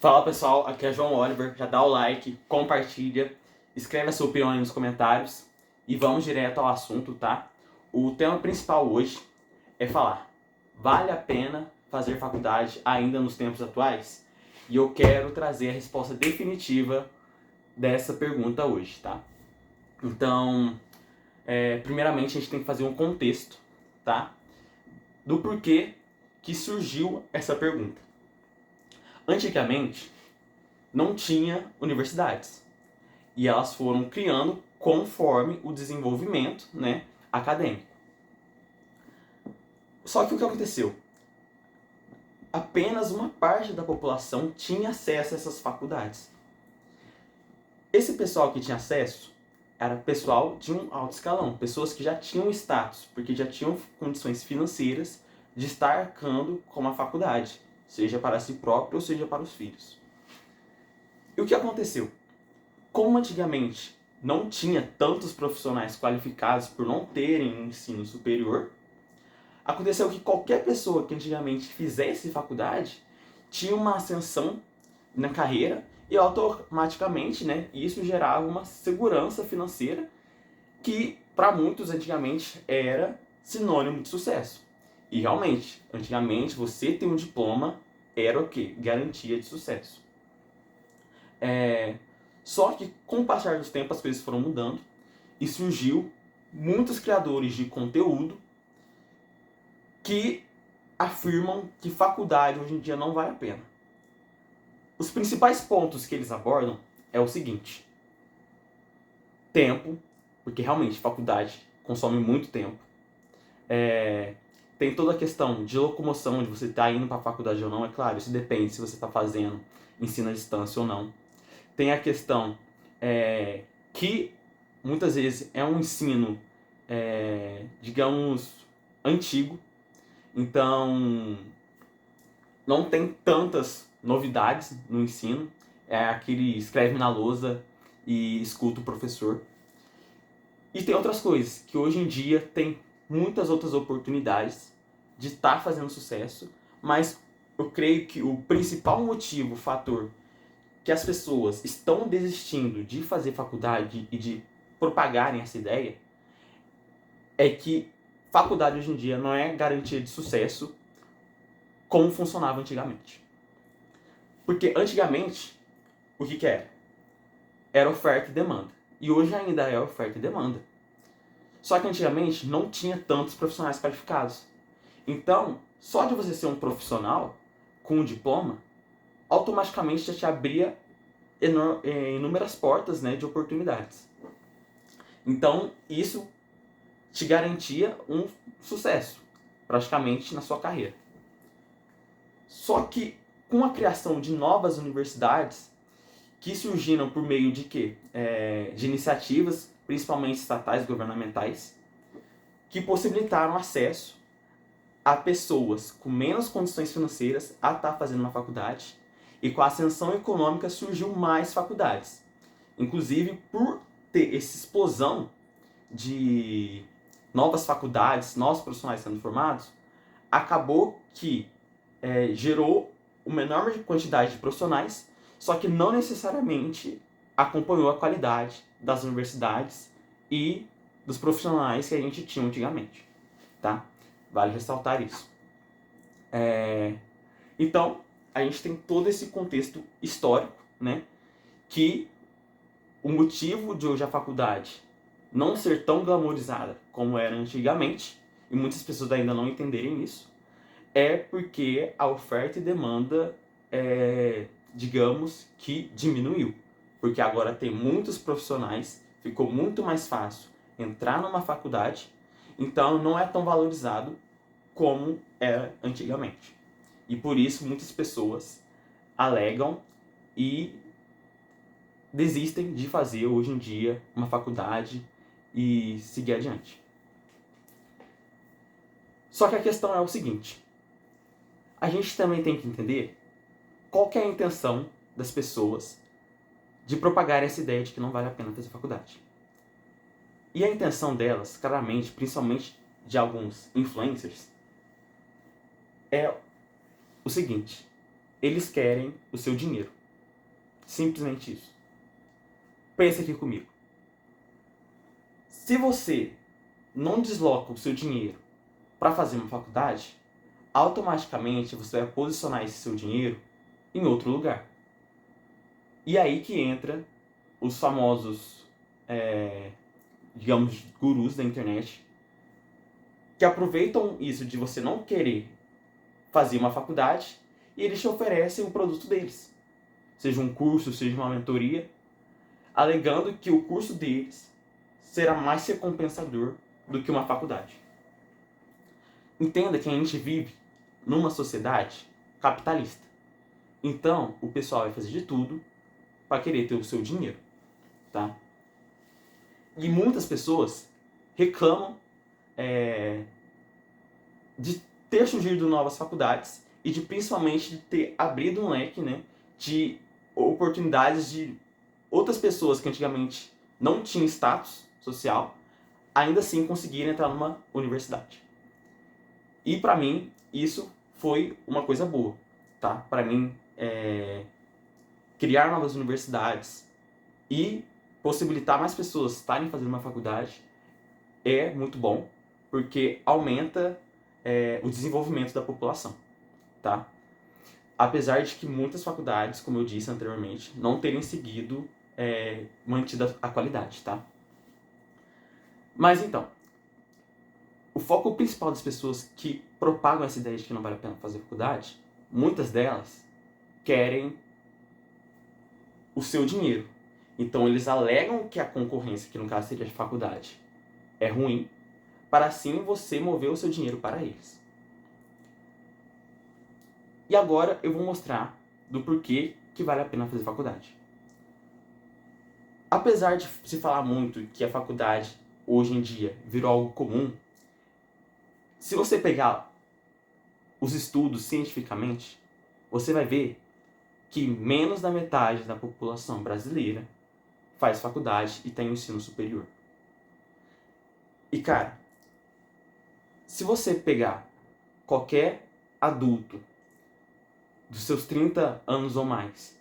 Fala pessoal, aqui é João Oliver, já dá o like, compartilha, escreve a sua opinião aí nos comentários e vamos direto ao assunto, tá? O tema principal hoje é falar, vale a pena fazer faculdade ainda nos tempos atuais? E eu quero trazer a resposta definitiva dessa pergunta hoje, tá? Então, primeiramente a gente tem que fazer um contexto, tá? Do porquê que surgiu essa pergunta. Antigamente, não tinha universidades. E elas foram criando conforme o desenvolvimento, né, acadêmico. Só que o que aconteceu? Apenas uma parte da população tinha acesso a essas faculdades. Esse pessoal que tinha acesso era pessoal de um alto escalão, pessoas que já tinham status, porque já tinham condições financeiras de estar arcando com uma faculdade, seja para si próprio ou seja para os filhos. E o que aconteceu? Como antigamente não tinha tantos profissionais qualificados por não terem um ensino superior, aconteceu que qualquer pessoa que antigamente fizesse faculdade tinha uma ascensão na carreira e automaticamente, né, isso gerava uma segurança financeira que para muitos antigamente era sinônimo de sucesso. E realmente, antigamente você ter um diploma era o quê? Garantia de sucesso. Só que com o passar dos tempos as coisas foram mudando e surgiu muitos criadores de conteúdo que afirmam que faculdade hoje em dia não vale a pena. Os principais pontos que eles abordam é o seguinte: tempo, porque realmente faculdade consome muito tempo. Tem toda a questão de locomoção, de você estar indo para a faculdade ou não, é claro, isso depende se você está fazendo ensino à distância ou não. Tem a questão que muitas vezes é um ensino, digamos, antigo, então não tem tantas novidades no ensino, é aquele escreve na lousa e escuta o professor. E tem outras coisas, que hoje em dia tem muitas outras oportunidades de estar fazendo sucesso, mas eu creio que o principal motivo, o fator que as pessoas estão desistindo de fazer faculdade e de propagarem essa ideia é que faculdade hoje em dia não é garantia de sucesso como funcionava antigamente. Porque antigamente, o que era? Era oferta e demanda. E hoje ainda é oferta e demanda. Só que antigamente não tinha tantos profissionais qualificados. Então, só de você ser um profissional com um diploma, automaticamente já te abria inúmeras portas, né, de oportunidades. Então, isso te garantia um sucesso, praticamente, na sua carreira. Só que, com a criação de novas universidades, que surgiram por meio de quê? De iniciativas, principalmente estatais e governamentais, que possibilitaram acesso a pessoas com menos condições financeiras a estar fazendo uma faculdade, e com a ascensão econômica surgiu mais faculdades. Inclusive, por ter essa explosão de novas faculdades, novos profissionais sendo formados, acabou que gerou uma enorme quantidade de profissionais, só que não necessariamente acompanhou a qualidade das universidades e dos profissionais que a gente tinha antigamente, tá? Vale ressaltar isso. Então, a gente tem todo esse contexto histórico, né? Que o motivo de hoje a faculdade não ser tão glamorizada como era antigamente, e muitas pessoas ainda não entenderem isso, é porque a oferta e demanda, digamos, que diminuiu. Porque agora tem muitos profissionais, ficou muito mais fácil entrar numa faculdade, então não é tão valorizado como era antigamente. E por isso muitas pessoas alegam e desistem de fazer hoje em dia uma faculdade e seguir adiante. Só que a questão é o seguinte: a gente também tem que entender qual que é a intenção das pessoas de propagar essa ideia de que não vale a pena fazer faculdade. E a intenção delas, claramente, principalmente de alguns influencers, é o seguinte: Eles querem o seu dinheiro. Simplesmente isso. Pensa aqui comigo. Se você não desloca o seu dinheiro para fazer uma faculdade, automaticamente você vai posicionar esse seu dinheiro em outro lugar. E aí que entra os famosos, digamos, gurus da internet, que aproveitam isso de você não querer fazer uma faculdade e eles te oferecem o produto deles. Seja um curso, seja uma mentoria, alegando que o curso deles será mais recompensador do que uma faculdade. Entenda que a gente vive numa sociedade capitalista. Então, o pessoal vai fazer de tudo para querer ter o seu dinheiro, tá? E muitas pessoas reclamam de ter surgido novas faculdades e de principalmente de ter abrido um leque, né, de oportunidades de outras pessoas que antigamente não tinham status social, ainda assim conseguirem entrar numa universidade. E para mim, isso foi uma coisa boa, tá? Para mim, criar novas universidades e possibilitar mais pessoas estarem fazendo uma faculdade é muito bom, porque aumenta o desenvolvimento da população, tá? Apesar de que muitas faculdades, como eu disse anteriormente, não terem seguido mantida a qualidade, tá? Mas então, o foco principal das pessoas que propagam essa ideia de que não vale a pena fazer faculdade, muitas delas querem o seu dinheiro. Então eles alegam que a concorrência, que no caso seria a faculdade, é ruim, para assim você mover o seu dinheiro para eles. E agora eu vou mostrar do porquê que vale a pena fazer faculdade. Apesar de se falar muito que a faculdade hoje em dia virou algo comum, se você pegar os estudos cientificamente, você vai ver que menos da metade da população brasileira faz faculdade e tem o ensino superior. E cara, se você pegar qualquer adulto dos seus 30 anos ou mais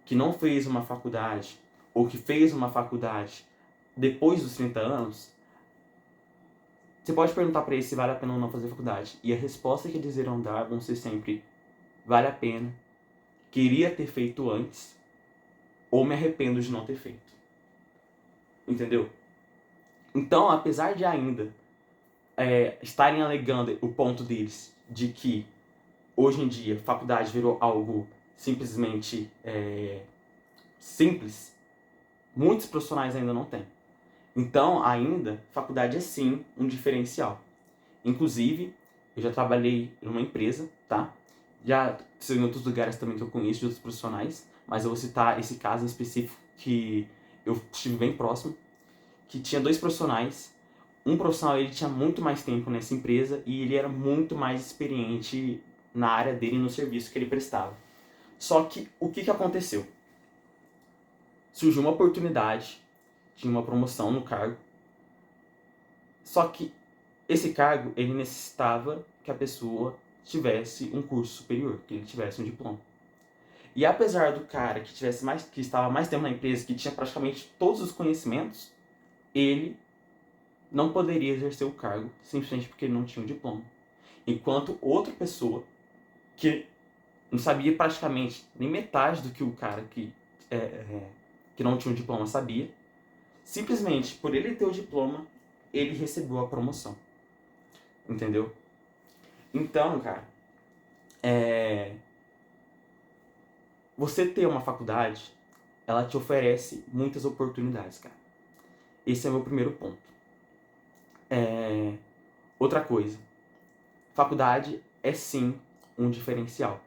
que não fez uma faculdade ou que fez uma faculdade depois dos 30 anos, você pode perguntar para ele se vale a pena ou não fazer faculdade. E a resposta que eles irão dar vão ser sempre: vale a pena, queria ter feito antes, ou me arrependo de não ter feito. Entendeu? Então, apesar de ainda estarem alegando o ponto deles de que hoje em dia faculdade virou algo simplesmente simples, muitos profissionais ainda não têm. Então, ainda, faculdade é sim um diferencial. Inclusive, eu já trabalhei em uma empresa, tá? Já em outros lugares também que eu conheço, de outros profissionais, mas eu vou citar esse caso em específico que eu estive bem próximo, que tinha 2 profissionais. Um profissional, ele tinha muito mais tempo nessa empresa e ele era muito mais experiente na área dele, no serviço que ele prestava. Só que, o que aconteceu? Surgiu uma oportunidade, tinha uma promoção no cargo, só que esse cargo, ele necessitava que a pessoa tivesse um curso superior, que ele tivesse um diploma. E apesar do cara que estava mais tempo na empresa, que tinha praticamente todos os conhecimentos, ele não poderia exercer o cargo simplesmente porque ele não tinha um diploma. Enquanto outra pessoa que não sabia praticamente nem metade do que o cara que não tinha um diploma sabia, simplesmente por ele ter o diploma, ele recebeu a promoção. Entendeu? Então, cara, você ter uma faculdade, ela te oferece muitas oportunidades, cara. Esse é o meu primeiro ponto. Outra coisa, faculdade é sim um diferencial.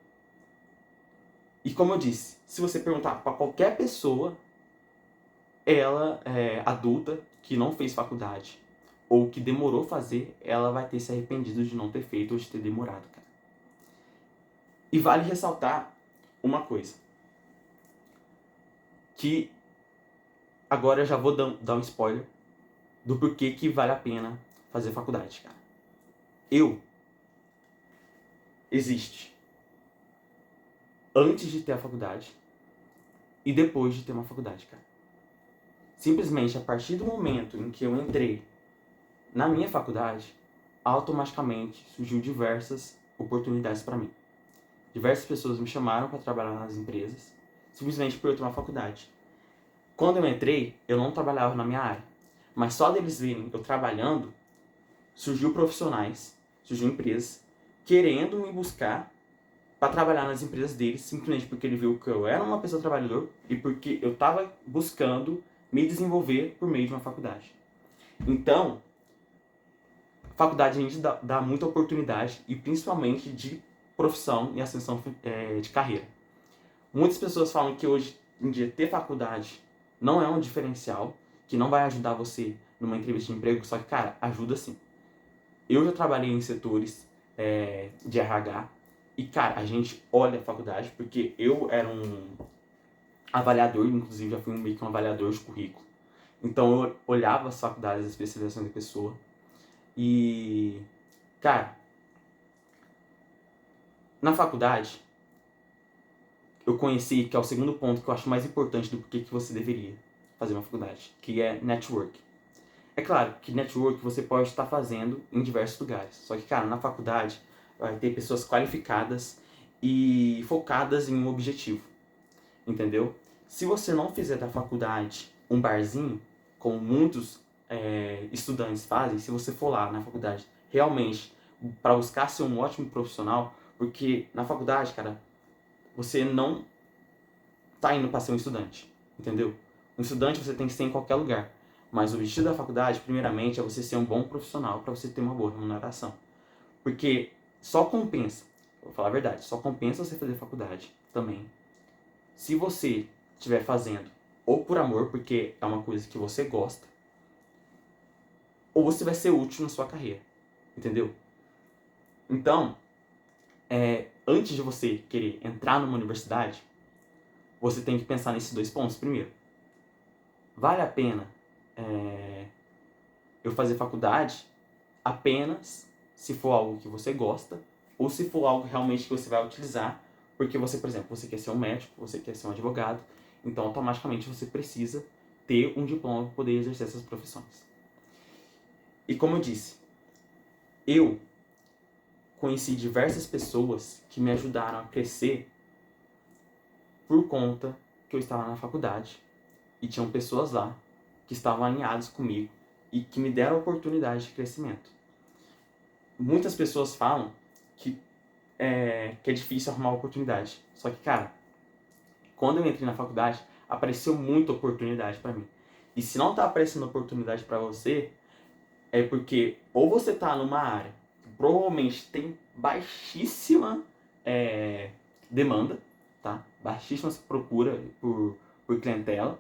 E como eu disse, se você perguntar para qualquer pessoa, ela adulta que não fez faculdade ou que demorou fazer, ela vai ter se arrependido de não ter feito ou de ter demorado, cara. E vale ressaltar uma coisa, que agora eu já vou dar um spoiler do porquê que vale a pena fazer faculdade, cara. Existe antes de ter a faculdade e depois de ter uma faculdade, cara. Simplesmente a partir do momento em que eu entrei na minha faculdade, automaticamente surgiu diversas oportunidades para mim. Diversas pessoas me chamaram para trabalhar nas empresas, simplesmente por eu ter uma faculdade. Quando eu entrei, eu não trabalhava na minha área, mas só deles verem eu trabalhando, surgiu profissionais, surgiu empresas querendo me buscar para trabalhar nas empresas deles, simplesmente porque ele viu que eu era uma pessoa trabalhadora e porque eu estava buscando me desenvolver por meio de uma faculdade. Então, faculdade a gente dá muita oportunidade e principalmente de profissão e ascensão de carreira. Muitas pessoas falam que hoje em dia ter faculdade não é um diferencial, que não vai ajudar você numa entrevista de emprego, só que, cara, ajuda sim. Eu já trabalhei em setores de RH e, cara, a gente olha a faculdade, porque eu era um avaliador, inclusive já fui meio que um avaliador de currículo. Então eu olhava as faculdades, as especializações da pessoa e, cara, na faculdade eu conheci, que é o segundo ponto que eu acho mais importante do porquê que você deveria fazer uma faculdade, que é network. É claro que network você pode estar fazendo em diversos lugares, só que, cara, na faculdade vai ter pessoas qualificadas e focadas em um objetivo, entendeu? Se você não fizer da faculdade um barzinho, como muitos estudantes fazem, se você for lá na faculdade realmente para buscar ser um ótimo profissional, porque na faculdade, cara, você não tá indo para ser um estudante, entendeu? Um estudante você tem que ser em qualquer lugar. Mas o objetivo da faculdade, primeiramente, é você ser um bom profissional para você ter uma boa remuneração. Porque só compensa, vou falar a verdade, só compensa você fazer faculdade também se você estiver fazendo ou por amor, porque é uma coisa que você gosta, ou você vai ser útil na sua carreira, entendeu? Então, antes de você querer entrar numa universidade, você tem que pensar nesses dois pontos. Primeiro, vale a pena eu fazer faculdade apenas se for algo que você gosta ou se for algo realmente que você vai utilizar, porque você, por exemplo, você quer ser um médico, você quer ser um advogado, então automaticamente você precisa ter um diploma para poder exercer essas profissões. E como eu disse, eu conheci diversas pessoas que me ajudaram a crescer por conta que eu estava na faculdade e tinham pessoas lá que estavam alinhadas comigo e que me deram a oportunidade de crescimento. Muitas pessoas falam que é difícil arrumar oportunidade. Só que, cara, quando eu entrei na faculdade, apareceu muita oportunidade para mim. E se não tá aparecendo oportunidade para você, é porque ou você tá numa área que provavelmente tem baixíssima demanda, tá? Baixíssima procura por clientela,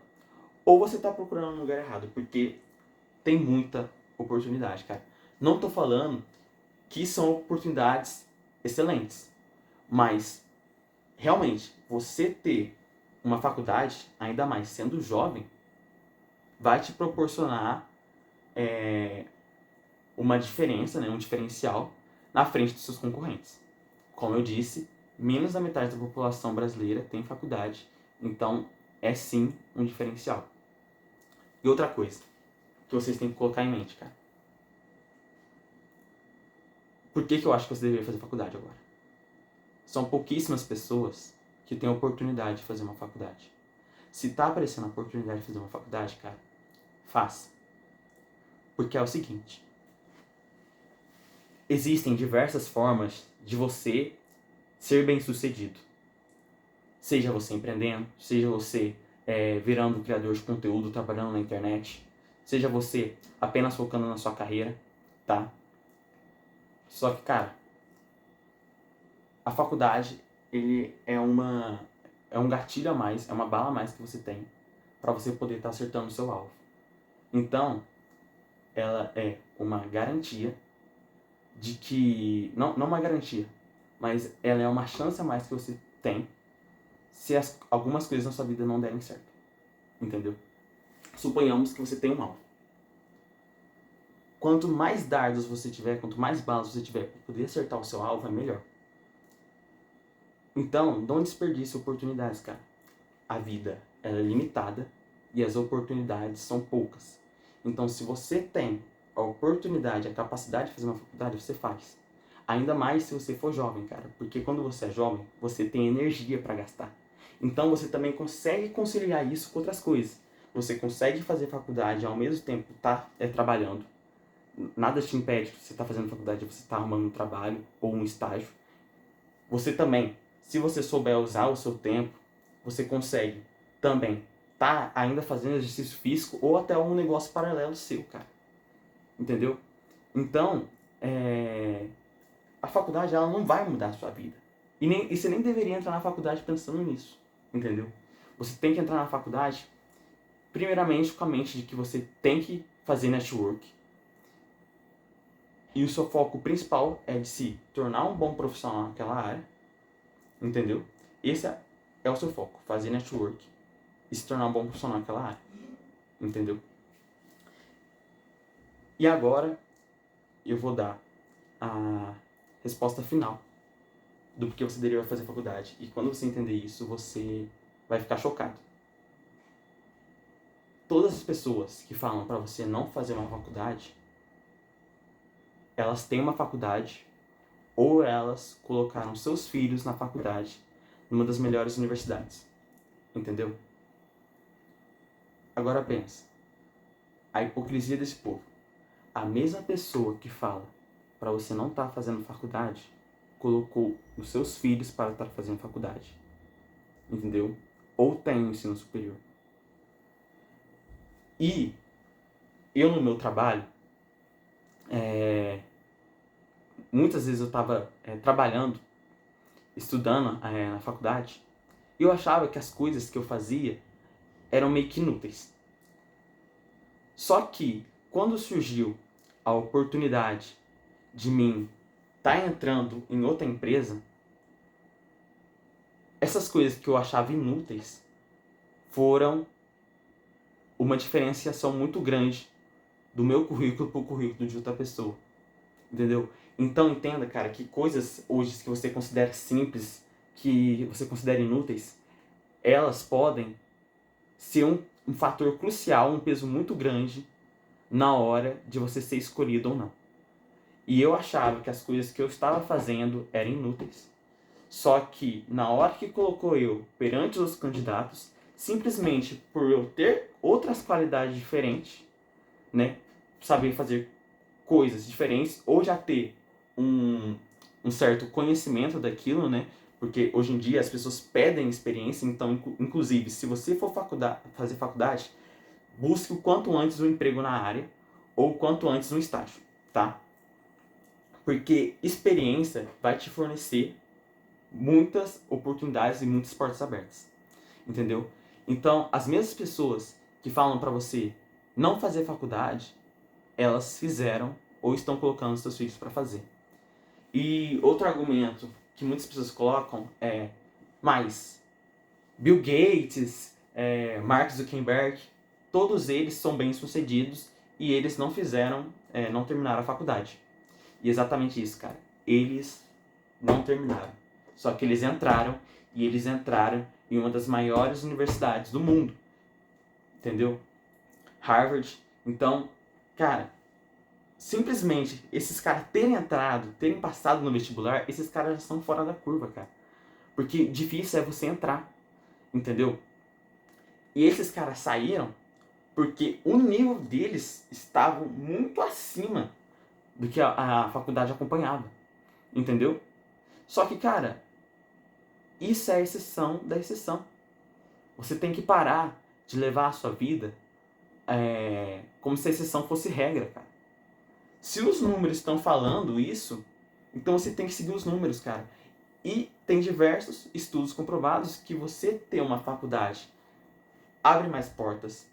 ou você tá procurando no lugar errado, porque tem muita oportunidade, cara. Não tô falando que são oportunidades excelentes, mas realmente você ter uma faculdade, ainda mais sendo jovem, vai te proporcionar uma diferença, né, um diferencial na frente dos seus concorrentes. Como eu disse, menos da metade da população brasileira tem faculdade, então é sim um diferencial. E outra coisa que vocês têm que colocar em mente, cara. Por que eu acho que você deveria fazer faculdade agora? São pouquíssimas pessoas que têm a oportunidade de fazer uma faculdade. Se tá aparecendo a oportunidade de fazer uma faculdade, cara, faça. Porque é o seguinte, existem diversas formas de você ser bem-sucedido. Seja você empreendendo, seja você virando criador de conteúdo, trabalhando na internet, seja você apenas focando na sua carreira, tá? Só que, cara, a faculdade ele é um gatilho a mais, é uma bala a mais que você tem para você poder estar acertando o seu alvo. Então, ela é uma garantia de que... Não uma garantia, mas ela é uma chance a mais que você tem se algumas coisas na sua vida não derem certo. Entendeu? Suponhamos que você tem um alvo. Quanto mais dardos você tiver, quanto mais balas você tiver para poder acertar o seu alvo, é melhor. Então, não desperdice oportunidades, cara. A vida ela é limitada e as oportunidades são poucas. Então, se você tem a oportunidade, a capacidade de fazer uma faculdade, você faz. Ainda mais se você for jovem, cara, porque quando você é jovem, você tem energia para gastar. Então, você também consegue conciliar isso com outras coisas. Você consegue fazer faculdade e ao mesmo tempo estar trabalhando. Nada te impede de você estar fazendo faculdade, você estar arrumando um trabalho ou um estágio. Você também, se você souber usar o seu tempo, você consegue também tá ainda fazendo exercício físico ou até um negócio paralelo seu, cara. Entendeu? Então, a faculdade ela não vai mudar a sua vida. E você nem deveria entrar na faculdade pensando nisso. Entendeu? Você tem que entrar na faculdade, primeiramente, com a mente de que você tem que fazer network. E o seu foco principal é de se tornar um bom profissional naquela área. Entendeu? Esse é o seu foco, fazer network e se tornar um bom profissional naquela área. Entendeu? E agora eu vou dar a resposta final do porquê você deveria fazer faculdade. E quando você entender isso, você vai ficar chocado. Todas as pessoas que falam para você não fazer uma faculdade, elas têm uma faculdade ou elas colocaram seus filhos na faculdade numa das melhores universidades. Entendeu? Agora pensa. A hipocrisia desse povo. A mesma pessoa que fala para você não estar fazendo faculdade, colocou os seus filhos para estar fazendo faculdade. Entendeu? Ou tem um ensino superior. E eu no meu trabalho, muitas vezes eu estava trabalhando, estudando na faculdade, e eu achava que as coisas que eu fazia eram meio que inúteis. Só que quando surgiu a oportunidade de mim estar entrando em outra empresa, essas coisas que eu achava inúteis foram uma diferenciação muito grande do meu currículo para o currículo de outra pessoa. Entendeu? Então entenda, cara, que coisas hoje que você considera simples, que você considera inúteis, elas podem ser um fator crucial, um peso muito grande na hora de você ser escolhido ou não. E eu achava que as coisas que eu estava fazendo eram inúteis. Só que na hora que colocou eu perante os candidatos, simplesmente por eu ter outras qualidades diferentes, né, saber fazer coisas diferentes ou já ter um certo conhecimento daquilo, né? Porque hoje em dia as pessoas pedem experiência, então, inclusive, se você for fazer faculdade, busque o quanto antes um emprego na área ou o quanto antes um estágio, tá? Porque experiência vai te fornecer muitas oportunidades e muitas portas abertas, entendeu? Então, as mesmas pessoas que falam para você não fazer faculdade, elas fizeram ou estão colocando seus filhos para fazer. E outro argumento que muitas pessoas colocam é, mas Bill Gates, Mark Zuckerberg, todos eles são bem-sucedidos e eles não fizeram, não terminaram a faculdade. E exatamente isso, cara. Eles não terminaram. Só que eles entraram e eles entraram em uma das maiores universidades do mundo. Entendeu? Harvard. Então, cara, simplesmente esses caras terem entrado, terem passado no vestibular, esses caras já são fora da curva, cara. Porque difícil é você entrar, entendeu? E esses caras saíram porque o nível deles estava muito acima do que a faculdade acompanhava, entendeu? Só que, cara, isso é a exceção da exceção. Você tem que parar de levar a sua vida como se a exceção fosse regra, cara. Se os números estão falando isso, então você tem que seguir os números, cara. E tem diversos estudos comprovados que você ter uma faculdade abre mais portas,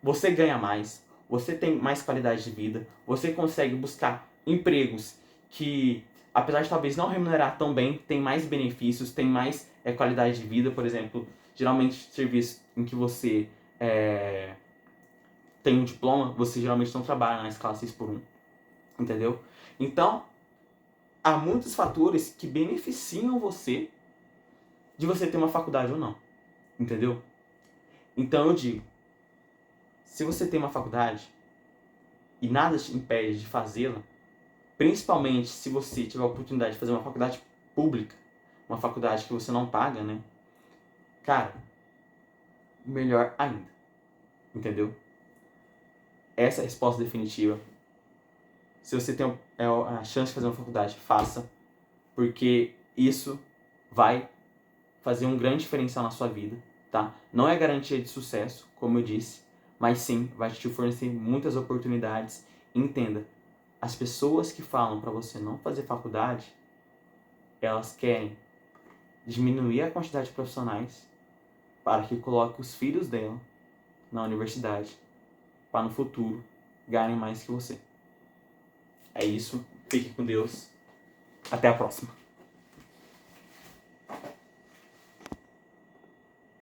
você ganha mais, você tem mais qualidade de vida, você consegue buscar empregos que, apesar de talvez não remunerar tão bem, tem mais benefícios, tem mais qualidade de vida. Por exemplo, geralmente serviço em que você tem um diploma, você geralmente não trabalha na escala 6x1, entendeu? Então, há muitos fatores que beneficiam você de você ter uma faculdade ou não. Entendeu? Então eu digo, se você tem uma faculdade e nada te impede de fazê-la, principalmente se você tiver a oportunidade de fazer uma faculdade pública, uma faculdade que você não paga, né? Cara, melhor ainda. Entendeu? Essa é a resposta definitiva. Se você tem a chance de fazer uma faculdade, faça. Porque isso vai fazer um grande diferencial na sua vida, tá? Não é garantia de sucesso, como eu disse, mas sim vai te fornecer muitas oportunidades. Entenda, as pessoas que falam para você não fazer faculdade, elas querem diminuir a quantidade de profissionais para que coloque os filhos dela na universidade, para no futuro ganhem mais que você. É isso, fique com Deus, até a próxima.